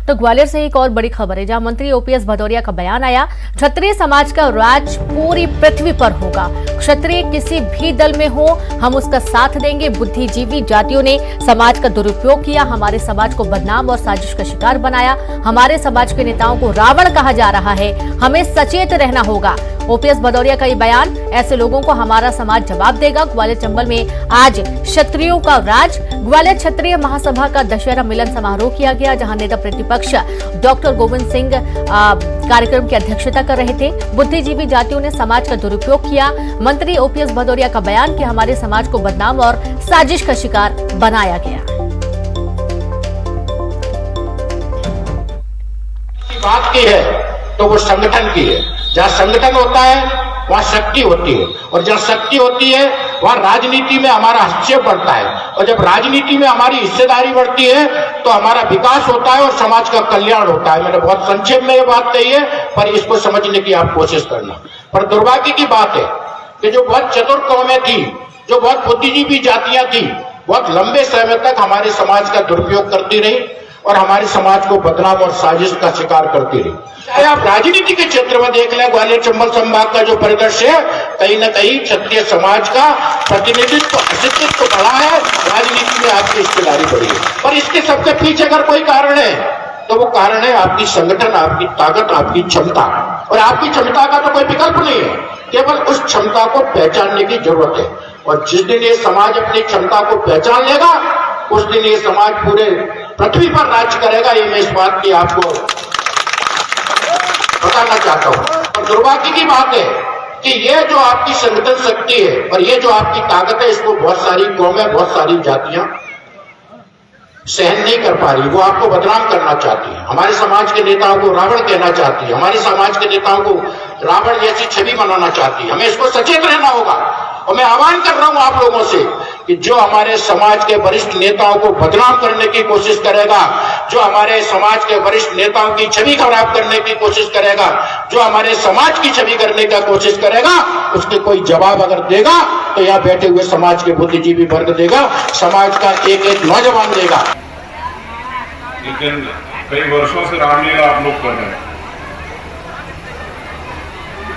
तो ग्वालियर से एक और बड़ी खबर है, जहां मंत्री ओपीएस भदौरिया का बयान आया। क्षत्रिय समाज का राज पूरी पृथ्वी पर होगा। क्षत्रिय किसी भी दल में हो, हम उसका साथ देंगे। बुद्धिजीवी जातियों ने समाज का दुरुपयोग किया, हमारे समाज को बदनाम और साजिश का शिकार बनाया। हमारे समाज के नेताओं को रावण कहा जा रहा है, हमें सचेत रहना होगा। ओपीएस भदौरिया का ये बयान, ऐसे लोगों को हमारा समाज जवाब देगा। ग्वालियर चंबल में आज क्षत्रियों का राज। ग्वालियर क्षत्रिय महासभा का दशहरा मिलन समारोह किया गया, जहां नेता प्रतिपक्ष डॉक्टर गोविंद सिंह कार्यक्रम की अध्यक्षता कर रहे थे। बुद्धिजीवी जातियों ने समाज का दुरुपयोग किया। मंत्री ओपीएस भदौरिया का बयान कि हमारे समाज को बदनाम और साजिश का शिकार बनाया गया। बात की है तो वो संगठन की है। जहां संगठन होता है वहां शक्ति होती है, और जहां शक्ति होती है वहां राजनीति में हमारा हस्तक्षेप बढ़ता है, और जब राजनीति में हमारी हिस्सेदारी बढ़ती है तो हमारा विकास होता है और समाज का कल्याण होता है। मैंने बहुत संक्षेप में ये बात कही है, पर इसको समझने की आप कोशिश करना। पर दुर्भाग्य की बात है कि जो बहुत चतुर कौमें थी, जो बहुत बुद्धिजीवी जातियां थी, बहुत लंबे समय तक हमारे समाज का दुरुपयोग करती रही और हमारे समाज को बदनाम और साजिश का शिकार करती रही। चाहे आप राजनीति के क्षेत्र में देख लें, ग्वालियर चंबल संभाग का जो परिदृश्य है, कहीं न कहीं क्षत्रिय समाज का प्रतिनिधित्व अस्तित्व बढ़ा है, राजनीति में आपकी हिस्सेदारी बढ़ी है। पर इसके सबके पीछे अगर कोई कारण है तो वो कारण है आपकी संगठन, आपकी ताकत, आपकी क्षमता। और आपकी क्षमता का तो कोई विकल्प नहीं है, केवल उस क्षमता को पहचानने की जरूरत है। और जिस दिन ये समाज अपनी क्षमता को पहचान लेगा, उस दिन ये समाज पूरे पृथ्वी पर राज करेगा। ये मैं इस बात की आपको बताना चाहता हूं। और दुर्भाग्य की बात है कि ये जो आपकी संगठन शक्ति है और ये जो आपकी ताकत है, इसको बहुत सारी कौमें, बहुत सारी जातियां सहन नहीं कर पा रही। वो आपको बदनाम करना चाहती है, हमारे समाज के नेताओं को रावण कहना चाहती है, हमारे समाज के नेताओं को रावण जैसी छवि बनाना चाहती है। हमें इसको सचेत रहना होगा। और मैं आह्वान कर रहा हूं आप लोगों से कि जो हमारे समाज के वरिष्ठ नेताओं को बदनाम करने की कोशिश करेगा, जो हमारे समाज के वरिष्ठ नेताओं की छवि खराब करने की कोशिश करेगा, जो हमारे समाज की छवि करने का कोशिश करेगा, उसके कोई जवाब अगर देगा तो यहाँ बैठे हुए समाज के बुद्धिजीवी वर्ग देगा, समाज का एक एक नौजवान देगा। लेकिन कई वर्षों से रामलीला आप लोग कर रहे हैं,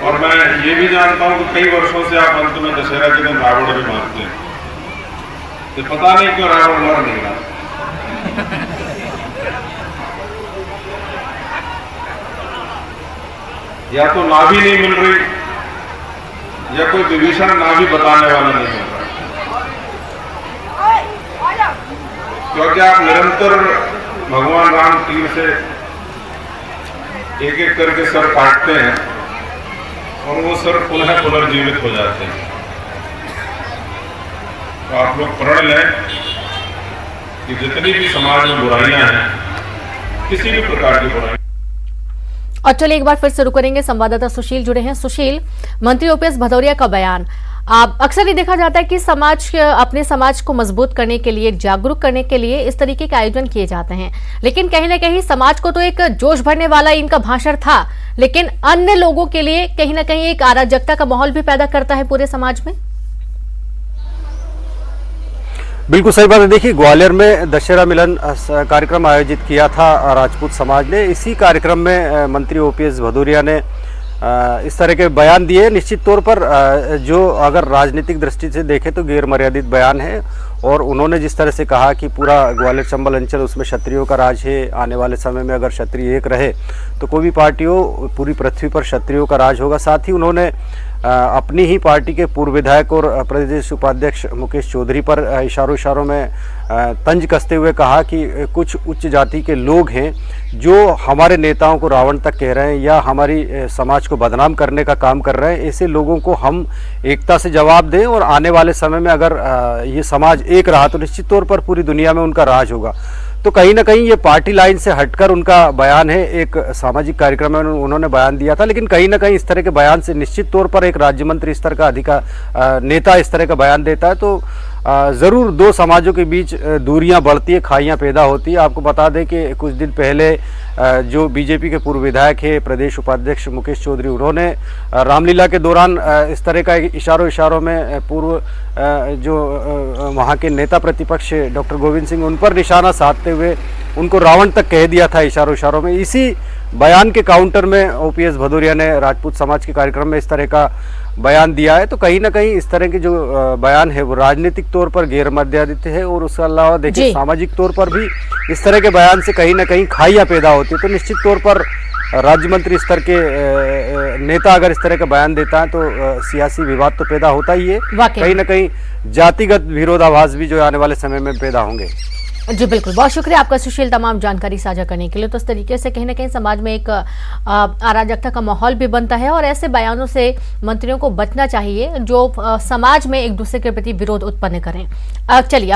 और मैं ये भी जानता हूं कि कई वर्षों से आप अंत में दशहरा के दिन रावण भी मारते हैं। तो पता नहीं क्यों रावण मर नहीं रहा। या तो नाभि नहीं मिल रही, या कोई विभीषण नाभि बताने वाला नहीं मिल रहा, क्योंकि आप निरंतर भगवान राम तीर से एक एक करके सर काटते हैं और वो सर पुनः पुनर्जीवित हो जाते हैं। तो आप लोग प्रण लें कि जितनी भी समाज में बुराइयां हैं, किसी भी प्रकार की बुराई। और चलिए एक बार फिर शुरू करेंगे, संवाददाता सुशील जुड़े हैं। सुशील, मंत्री ओपीएस भदौरिया का बयान, अक्सर ये देखा जाता है कि अपने समाज को मजबूत करने के लिए, जागरूक करने के लिए इस तरीके के आयोजन किए जाते हैं, लेकिन कहीं ना कहीं समाज को तो एक जोश भरने वाला इनका भाषण था, लेकिन अन्य लोगों के लिए कहीं ना कहीं एक अराजकता का माहौल भी पैदा करता है पूरे समाज में। बिल्कुल सही बात है। देखिए, ग्वालियर में दशहरा मिलन कार्यक्रम आयोजित किया था राजपूत समाज ने। इसी कार्यक्रम में मंत्री ओपीएस भदौरिया ने इस तरह के बयान दिए। निश्चित तौर पर जो अगर राजनीतिक दृष्टि से देखें तो गैर मर्यादित बयान है, और उन्होंने जिस तरह से कहा कि पूरा ग्वालियर चंबल अंचल उसमें क्षत्रियों का राज है, आने वाले समय में अगर क्षत्रिय एक रहे तो कोई भी पार्टी हो, पूरी पृथ्वी पर क्षत्रियों का राज होगा। साथ ही उन्होंने अपनी ही पार्टी के पूर्व विधायक और प्रदेश उपाध्यक्ष मुकेश चौधरी पर इशारों में तंज कसते हुए कहा कि कुछ उच्च जाति के लोग हैं जो हमारे नेताओं को रावण तक कह रहे हैं या हमारी समाज को बदनाम करने का काम कर रहे हैं। ऐसे लोगों को हम एकता से जवाब दें, और आने वाले समय में अगर ये समाज एक रहा तो निश्चित तौर पर पूरी दुनिया में उनका राज होगा। तो कहीं ना कहीं ये पार्टी लाइन से हटकर उनका बयान है। एक सामाजिक कार्यक्रम में उन्होंने बयान दिया था, लेकिन कहीं ना कहीं इस तरह के बयान से निश्चित तौर पर एक राज्य मंत्री स्तर का नेता इस तरह का बयान देता है तो ज़रूर दो समाजों के बीच दूरियां बढ़ती है, खाइयां पैदा होती है। आपको बता दें कि कुछ दिन पहले जो बीजेपी के पूर्व विधायक है, प्रदेश उपाध्यक्ष मुकेश चौधरी, उन्होंने रामलीला के दौरान इस तरह का इशारों में पूर्व जो वहाँ के नेता प्रतिपक्ष डॉक्टर गोविंद सिंह, उन पर निशाना साधते हुए उनको रावण तक कह दिया था इशारों में। इसी बयान के काउंटर में ओपीएस भदौरिया ने राजपूत समाज के कार्यक्रम में इस तरह का बयान दिया है। तो कहीं ना कहीं इस तरह के जो बयान है वो राजनीतिक तौर पर गैर मर्यादित है, और उसके अलावा देखिए सामाजिक तौर पर भी इस तरह के बयान से कहीं ना कहीं खाइयां पैदा होती है। तो निश्चित तौर पर राज्य मंत्री स्तर के नेता अगर इस तरह का बयान देता है तो सियासी विवाद तो पैदा होता ही है, कहीं ना कहीं जातिगत विरोधाभास भी जो आने वाले समय में पैदा होंगे। जी बिल्कुल, बहुत शुक्रिया आपका सुशील तमाम जानकारी साझा करने के लिए। तो इस तरीके से कहीं ना कहीं समाज में एक अराजकता का माहौल भी बनता है, और ऐसे बयानों से मंत्रियों को बचना चाहिए जो समाज में एक दूसरे के प्रति विरोध उत्पन्न करें। चलिए।